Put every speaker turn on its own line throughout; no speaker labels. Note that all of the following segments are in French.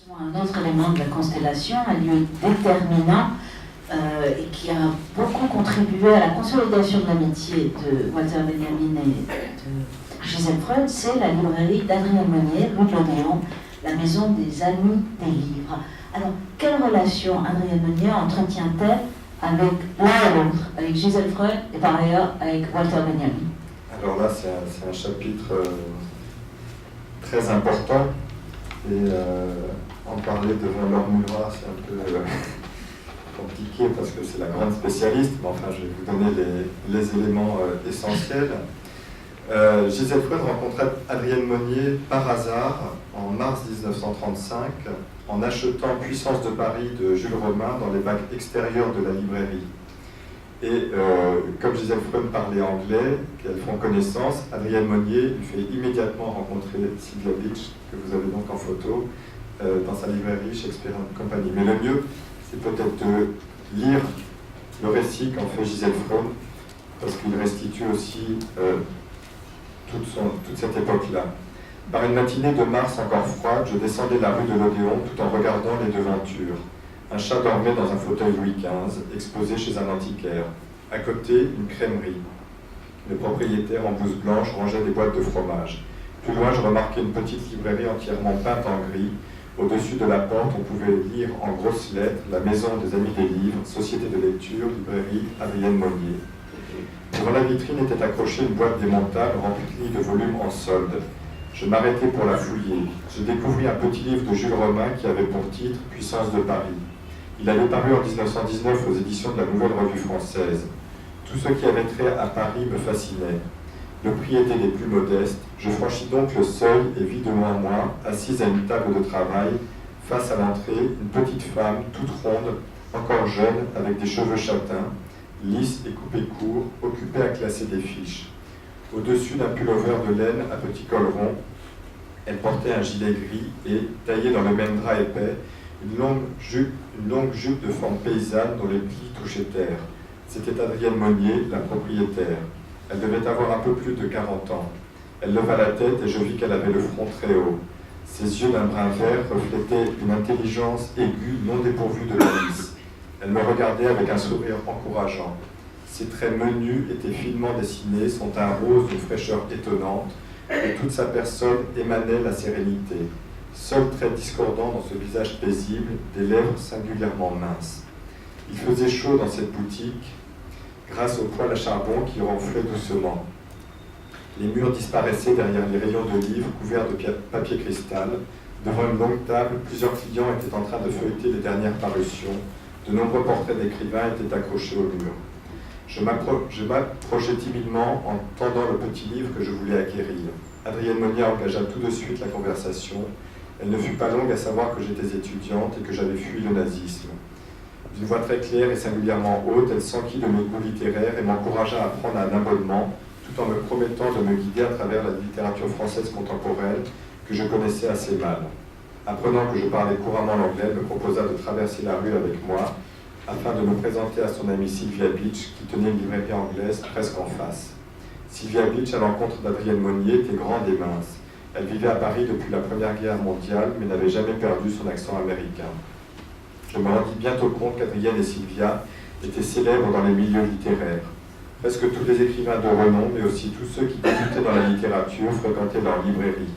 Un autre élément de la constellation, un lieu déterminant et qui a beaucoup contribué à la consolidation de l'amitié de Walter Benjamin et de Gisèle Freud, c'est la librairie d'Adrienne Monnier, rue de l'Odéon, la maison des amis des livres. Alors, quelle relation Adrienne Monnier entretient-elle avec l'un et l'autre, avec Gisèle Freud et par ailleurs avec Walter Benjamin?
Alors là, c'est un chapitre très important et en parler devant Laure Murat, c'est un peu compliqué parce que c'est la grande spécialiste, mais enfin je vais vous donner les éléments essentiels. Gisèle Freud rencontra Adrienne Monnier par hasard en mars 1935 en achetant Puissance de Paris de Jules Romain dans les bacs extérieurs de la librairie. Et comme Gisèle Freud parlait anglais, qu'elles font connaissance, Adrienne Monnier lui fait immédiatement rencontrer Sylvia Beach, que vous avez donc en photo, dans sa librairie Shakespeare & Company. Mais le mieux, c'est peut-être de lire le récit qu'en fait Gisèle Freud, parce qu'il restitue aussi toute cette époque-là. Par une matinée de mars encore froide, je descendais la rue de l'Odéon tout en regardant les devantures. Un chat dormait dans un fauteuil Louis XV, exposé chez un antiquaire. À côté, une crèmerie. Le propriétaire en blouse blanche rangeait des boîtes de fromage. Plus loin, je remarquais une petite librairie entièrement peinte en gris. Au-dessus de la porte, on pouvait lire en grosses lettres « La maison des amis des livres, société de lecture, librairie Adrienne Monnier ». Devant la vitrine était accrochée une boîte démontable remplie de volumes en solde. Je m'arrêtai pour la fouiller. Je découvris un petit livre de Jules Romain qui avait pour titre « Puissance de Paris ». Il avait paru en 1919 aux éditions de la Nouvelle Revue Française. Tout ce qui avait trait à Paris me fascinait. Le prix était des plus modestes. Je franchis donc le seuil et vis devant moi, assise à une table de travail, face à l'entrée, une petite femme, toute ronde, encore jeune, avec des cheveux châtains, lisses et coupés courts, occupée à classer des fiches. Au-dessus d'un pullover de laine à petit col rond, elle portait un gilet gris et, taillée dans le même drap épais, une longue jupe de forme paysanne dont les plis touchaient terre. C'était Adrienne Monnier, la propriétaire. Elle devait avoir un peu plus de 40 ans. Elle leva la tête et je vis qu'elle avait le front très haut. Ses yeux d'un brun vert reflétaient une intelligence aiguë non dépourvue de malice. Elle me regardait avec un sourire encourageant. Ses traits menus étaient finement dessinés, son teint rose d'une fraîcheur étonnante, et toute sa personne émanait la sérénité. Seul trait discordant dans ce visage paisible, des lèvres singulièrement minces. Il faisait chaud dans cette boutique, grâce au poêle à charbon qui ronflait doucement. Les murs disparaissaient derrière les rayons de livres couverts de papier cristal. Devant une longue table, plusieurs clients étaient en train de feuilleter les dernières parutions. De nombreux portraits d'écrivains étaient accrochés au mur. Je m'approchai timidement en tendant le petit livre que je voulais acquérir. Adrienne Monnier engagea tout de suite la conversation. Elle ne fut pas longue à savoir que j'étais étudiante et que j'avais fui le nazisme. D'une voix très claire et singulièrement haute, elle s'enquit de mes goûts littéraires et m'encouragea à prendre un abonnement, tout en me promettant de me guider à travers la littérature française contemporaine que je connaissais assez mal. Apprenant que je parlais couramment l'anglais, elle me proposa de traverser la rue avec moi, afin de me présenter à son amie Sylvia Beach, qui tenait une librairie anglaise presque en face. Sylvia Beach, à l'encontre d'Adrienne Monnier, était grande et mince. Elle vivait à Paris depuis la Première Guerre mondiale, mais n'avait jamais perdu son accent américain. Je me rendis bientôt compte qu'Adrienne et Sylvia étaient célèbres dans les milieux littéraires. Presque tous les écrivains de renom, mais aussi tous ceux qui débutaient dans la littérature, fréquentaient leur librairie.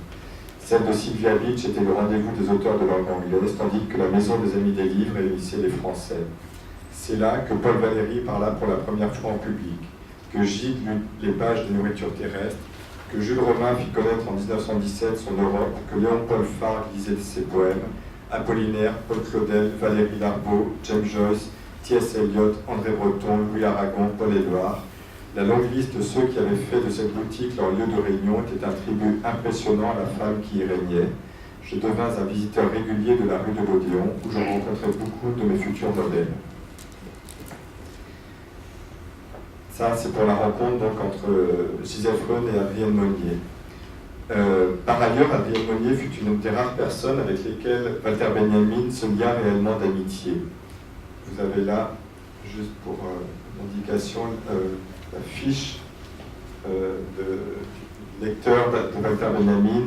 Celle de Sylvia Beach était le rendez-vous des auteurs de langue anglaise, tandis que la Maison des Amis des Livres réunissait les Français. C'est là que Paul Valéry parla pour la première fois en public, que Gide lut les pages de Nourriture terrestre, que Jules Romain fit connaître en 1917 son Europe, que Léon-Paul Fargue lisait ses poèmes, Apollinaire, Paul Claudel, Valéry Larbaud, James Joyce, T.S. Eliot, André Breton, Louis Aragon, Paul Éluard. La longue liste de ceux qui avaient fait de cette boutique leur lieu de réunion était un tribut impressionnant à la femme qui y régnait. Je devins un visiteur régulier de la rue de l'Odéon, où je rencontrais beaucoup de mes futurs modèles. Ça, c'est pour la rencontre donc, entre Gisèle Freud et Adrienne Monnier. Par ailleurs, Adrienne Monnier fut une des rares personnes avec lesquelles Walter Benjamin se lia réellement d'amitié. Vous avez là, juste pour l'indication, la fiche de lecteur de Walter Benjamin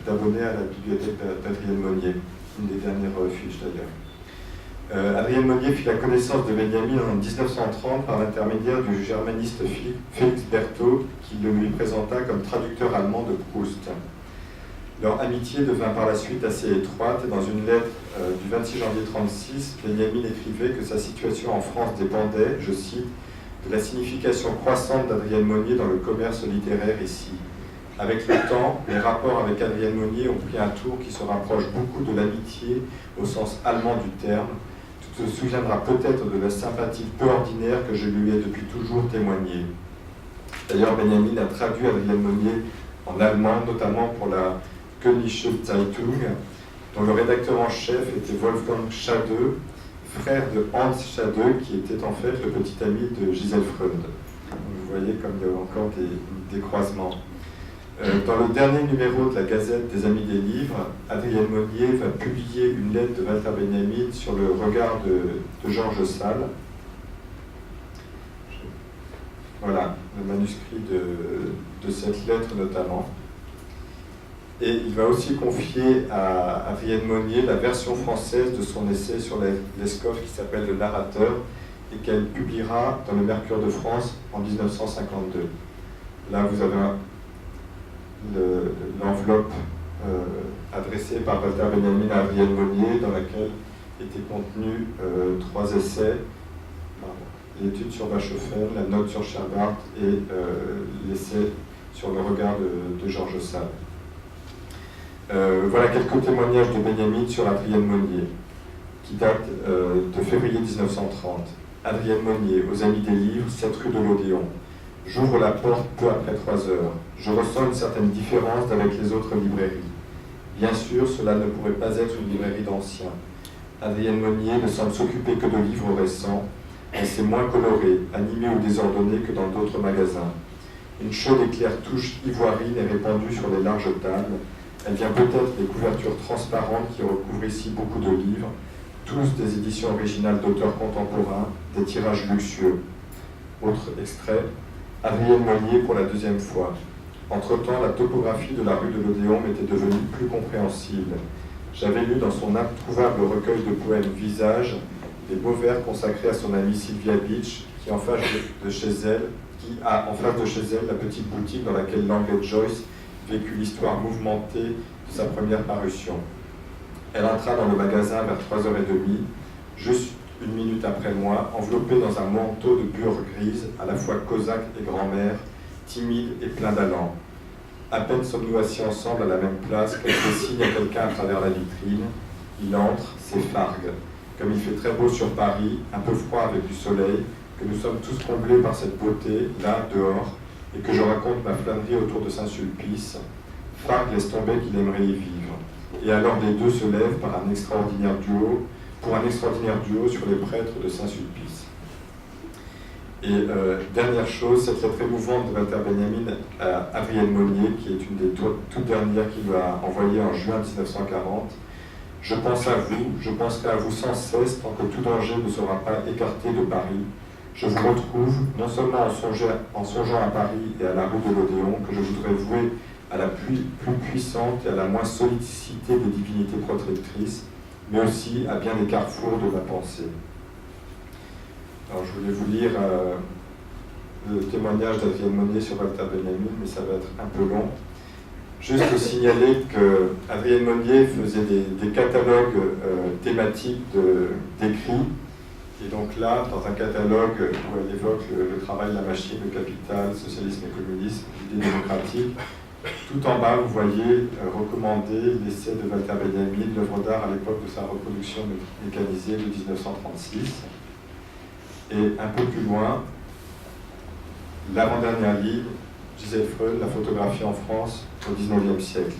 d'abonné à la bibliothèque d'Adrienne Monnier. une des dernières fiches d'ailleurs. Adrienne Monnier fit la connaissance de Benjamin en 1930 par l'intermédiaire du germaniste Félix Berthaud, qui le lui présenta comme traducteur allemand de Proust. Leur amitié devint par la suite assez étroite et dans une lettre du 26 janvier 1936, Benjamin écrivait que sa situation en France dépendait, je cite, de la signification croissante d'Adrienne Monnier dans le commerce littéraire ici. Avec le temps, les rapports avec Adrienne Monnier ont pris un tour qui se rapproche beaucoup de l'amitié au sens allemand du terme. Tu te souviendras peut-être de la sympathie peu ordinaire que je lui ai depuis toujours témoignée. D'ailleurs, Benjamin a traduit Adrienne Monnier en allemand, notamment pour la Königliche Zeitung, dont le rédacteur en chef était Wolfgang Schade, frère de Hans Schade, qui était en fait le petit ami de Gisèle Freund. Vous voyez comme il y a encore des croisements. Dans le dernier numéro de la Gazette des Amis des Livres, Adrienne Monnier va publier une lettre de Walter Benjamin sur le regard de Georges Sale. Voilà, le manuscrit de cette lettre notamment. Et il va aussi confier à Adrienne Monnier la version française de son essai sur Lescaut qui s'appelle Le Narrateur et qu'elle publiera dans le Mercure de France en 1952. Là, vous avez l'enveloppe adressée par Walter Benjamin à Adrienne Monnier dans laquelle étaient contenus 3 essais, l'étude sur Wachofen, la note sur Scherbart et l'essai sur le regard de Georges Sale. Voilà quelques témoignages de Benjamin sur Adrienne Monnier, qui datent de février 1930. Adrienne Monnier, aux Amis des Livres, 7 rue de l'Odéon. J'ouvre la porte peu après 3 heures. Je ressens une certaine différence avec les autres librairies. Bien sûr, cela ne pourrait pas être une librairie d'anciens. Adrienne Monnier ne semble s'occuper que de livres récents, mais c'est moins coloré, animé ou désordonné que dans d'autres magasins. Une chaude et claire touche ivoirine est répandue sur les larges tables. Elle vient peut-être des couvertures transparentes qui recouvrent ici beaucoup de livres, tous des éditions originales d'auteurs contemporains, des tirages luxueux. Autre extrait, Adrienne Monnier pour la 2e fois. Entre-temps, la topographie de la rue de l'Odéon m'était devenue plus compréhensible. J'avais lu dans son introuvable recueil de poèmes Visage des beaux vers consacrés à son amie Sylvia Beach, qui a en face de chez elle la petite boutique dans laquelle l'anglais Joyce vécut l'histoire mouvementée de sa première parution. Elle entra dans le magasin vers 3h30, juste 1 minute après moi, enveloppée dans un manteau de bure grise, à la fois cosaque et grand-mère, timide et plein d'allant. À peine sommes-nous assis ensemble à la même place qu'elle fait signe à quelqu'un à travers la vitrine. Il entre, c'est Fargue. Comme il fait très beau sur Paris, un peu froid avec du soleil, que nous sommes tous comblés par cette beauté, là, dehors, et que je raconte ma flânerie autour de Saint-Sulpice, Fargue laisse tomber qu'il aimerait y vivre. Et alors les deux se lèvent pour un extraordinaire duo sur les prêtres de Saint-Sulpice. Et dernière chose, cette lettre émouvante de Walter Benjamin à Adrienne Monnier, qui est une des toutes dernières qu'il lui a envoyées en juin 1940. Je pense à vous, je penserai à vous sans cesse tant que tout danger ne sera pas écarté de Paris. Je vous retrouve, non seulement en songeant à Paris et à la rue de l'Odéon, que je voudrais vouer à la plus puissante et à la moins sollicitée des divinités protectrices, mais aussi à bien des carrefours de ma pensée. Alors je voulais vous lire le témoignage d'Adrienne Monnier sur Walter Benjamin, mais ça va être un peu long. Juste signaler qu'Adrienne Monnier faisait des catalogues thématiques d'écrits. Et donc là, dans un catalogue où elle évoque le travail de la machine, le capital, le socialisme et le communisme, l'idée démocratique, tout en bas, vous voyez recommander l'essai de Walter Benjamin, l'œuvre d'art à l'époque de sa reproduction mécanisée de 1936. Et un peu plus loin, l'avant-dernière ligne, Gisèle Freund, la photographie en France au XIXe siècle.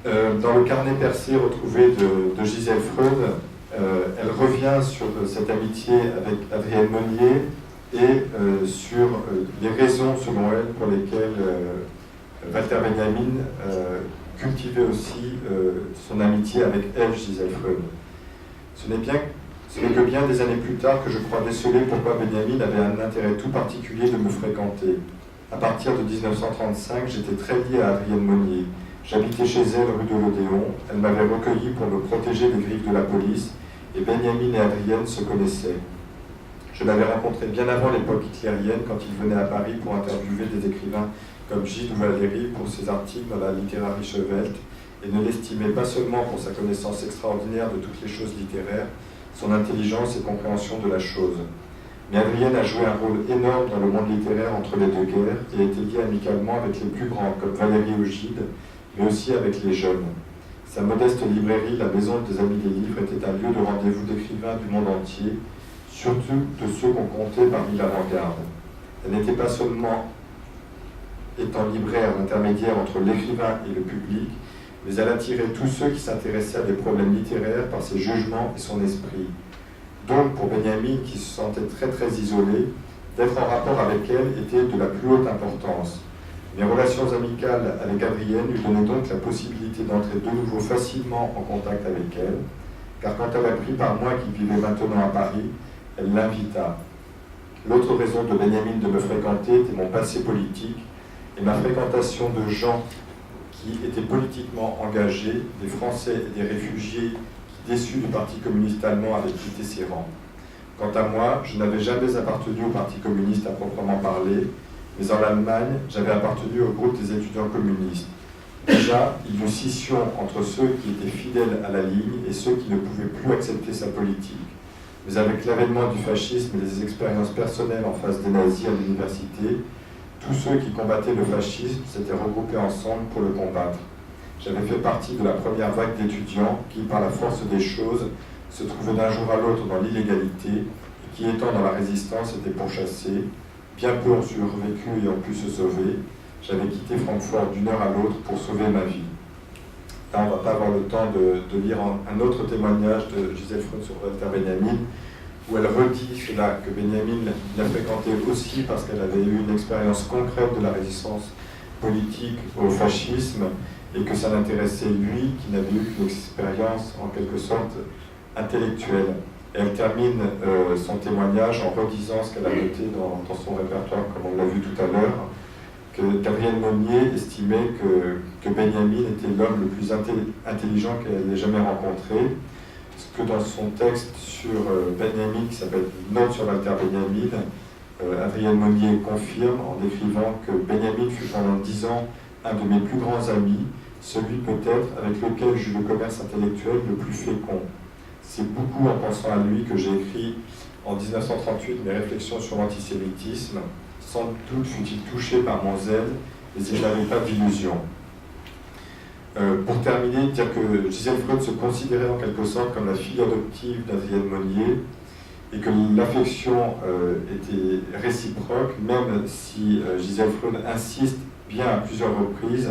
Dans le carnet percé retrouvé de Gisèle Freund, elle revient sur cette amitié avec Adrienne Monnier et sur les raisons, selon elle, pour lesquelles Walter Benjamin cultivait aussi son amitié avec elle, Gisèle Freund. Ce n'est que bien des années plus tard que je crois déceler pourquoi Benjamin avait un intérêt tout particulier de me fréquenter. À partir de 1935, j'étais très lié à Adrienne Monnier. J'habitais chez elle, rue de l'Odéon. Elle m'avait recueilli pour me protéger des griffes de la police, et Benjamin et Adrienne se connaissaient. Je l'avais rencontré bien avant l'époque hitlérienne, quand il venait à Paris pour interviewer des écrivains comme Gide ou Valéry pour ses articles dans la Literarische Welt, et ne l'estimait pas seulement pour sa connaissance extraordinaire de toutes les choses littéraires, son intelligence et compréhension de la chose. Mais Adrienne a joué un rôle énorme dans le monde littéraire entre les deux guerres et a été liée amicalement avec les plus grands, comme Valéry ou Gide, mais aussi avec les jeunes. Sa modeste librairie, la Maison des Amis des Livres, était un lieu de rendez-vous d'écrivains du monde entier, surtout de ceux qu'on comptait parmi l'avant-garde. Elle n'était pas seulement, étant libraire, l'intermédiaire entre l'écrivain et le public, mais elle attirait tous ceux qui s'intéressaient à des problèmes littéraires par ses jugements et son esprit. Donc, pour Benjamin, qui se sentait très très isolé, d'être en rapport avec elle était de la plus haute importance. Mes relations amicales avec Adrienne lui donnaient donc la possibilité d'entrer de nouveau facilement en contact avec elle, car quand elle apprit par moi qu'il vivait maintenant à Paris, elle l'invita. L'autre raison de Benjamin de me fréquenter était mon passé politique et ma fréquentation de gens qui étaient politiquement engagés, des Français et des réfugiés qui, déçus du Parti communiste allemand, avaient quitté ses rangs. Quant à moi, je n'avais jamais appartenu au Parti communiste à proprement parler, mais en Allemagne, j'avais appartenu au groupe des étudiants communistes. Déjà, il y eut scission entre ceux qui étaient fidèles à la ligne et ceux qui ne pouvaient plus accepter sa politique. Mais avec l'avènement du fascisme et des expériences personnelles en face des nazis à l'université, tous ceux qui combattaient le fascisme s'étaient regroupés ensemble pour le combattre. J'avais fait partie de la première vague d'étudiants qui, par la force des choses, se trouvaient d'un jour à l'autre dans l'illégalité et qui, étant dans la résistance, étaient pourchassés. Bien peu ont survécu et ont pu se sauver. J'avais quitté Francfort d'une heure à l'autre pour sauver ma vie. Là, on ne va pas avoir le temps de lire un autre témoignage de Gisèle Freud sur Walter Benjamin, où elle redit cela, que Benjamin l'a fréquenté aussi parce qu'elle avait eu une expérience concrète de la résistance politique au fascisme et que ça l'intéressait lui, qui n'avait eu qu'une expérience en quelque sorte intellectuelle. Et elle termine son témoignage en redisant ce qu'elle a noté dans son répertoire, comme on l'a vu tout à l'heure, que Gabrielle Monnier estimait que Benjamin était l'homme le plus intelligent qu'elle ait jamais rencontré, que dans son texte sur Benjamin, qui s'appelle Note sur Walter Benjamin, Adrienne Monnier confirme en écrivant que Benjamin fut pendant 10 ans un de mes plus grands amis, celui peut-être avec lequel j'eus le commerce intellectuel le plus fécond. C'est beaucoup en pensant à lui que j'ai écrit en 1938 mes réflexions sur l'antisémitisme. Sans doute fut-il touché par mon zèle, mais il n'avait pas d'illusion. Pour terminer, dire que Gisèle Freud se considérait en quelque sorte comme la fille adoptive d'Adrienne Monnier et que l'affection était réciproque, même si Gisèle Freud insiste bien à plusieurs reprises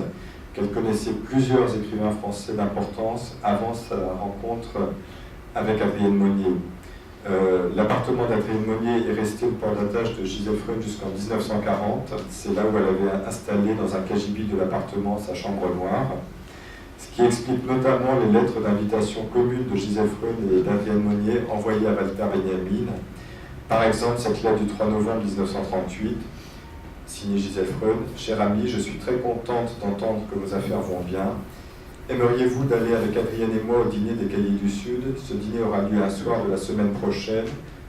qu'elle connaissait plusieurs écrivains français d'importance avant sa rencontre avec Adrienne Monnier. L'appartement d'Adrienne Monnier est resté le point d'attache de Gisèle Freud jusqu'en 1940. C'est là où elle avait installé dans un cagibi de l'appartement sa chambre noire. Ce qui explique notamment les lettres d'invitation communes de Gisèle Freud et d'Adrienne Monnier envoyées à Walter Benjamin. Par exemple, cette lettre du 3 novembre 1938, signée Gisèle Freud. « Cher ami, je suis très contente d'entendre que vos affaires vont bien. Aimeriez-vous d'aller avec Adrienne et moi au dîner des Cahiers du Sud? Ce dîner aura lieu un soir de la semaine prochaine,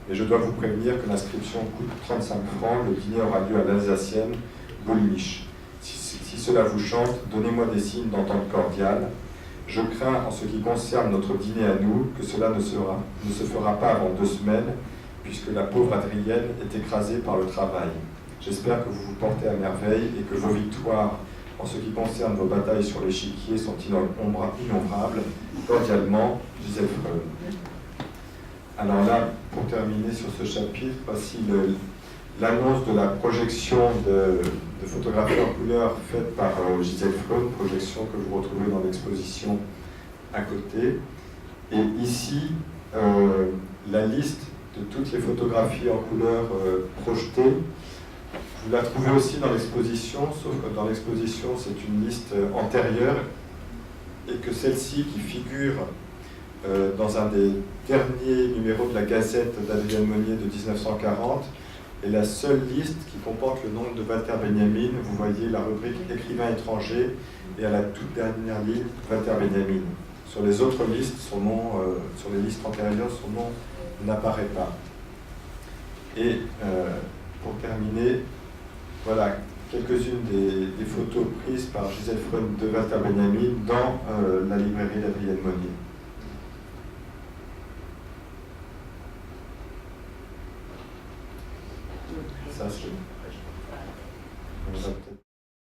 mais je dois vous prévenir que l'inscription coûte 35 francs. Le dîner aura lieu à l'Alsacienne, Bollmich. Si cela vous chante, donnez-moi des signes d'entente cordiale. Je crains, en ce qui concerne notre dîner à nous, que cela ne se fera pas avant 2 semaines, puisque la pauvre Adrienne est écrasée par le travail. J'espère que vous vous portez à merveille et que vos victoires, en ce qui concerne vos batailles sur l'échiquier, sont innombrables. Cordialement, Gisèle Freud. » Alors là, pour terminer sur ce chapitre, voici l'annonce de la projection de photographie en couleur faite par Gisèle Freud, projection que vous retrouvez dans l'exposition à côté. Et ici, la liste de toutes les photographies en couleur projetées. Vous la trouvez aussi dans l'exposition, sauf que dans l'exposition, c'est une liste antérieure et que celle-ci, qui figure dans un des derniers numéros de la Gazette d'Adrienne Monnier de 1940, est la seule liste qui comporte le nom de Walter Benjamin. Vous voyez la rubrique écrivain étranger et à la toute dernière ligne, Walter Benjamin. Sur les autres listes, son nom, sur les listes antérieures, son nom n'apparaît pas. Et pour terminer, voilà quelques-unes des photos prises par Gisèle Freund de Walter Benjamin dans la librairie d'Adrienne Monnier.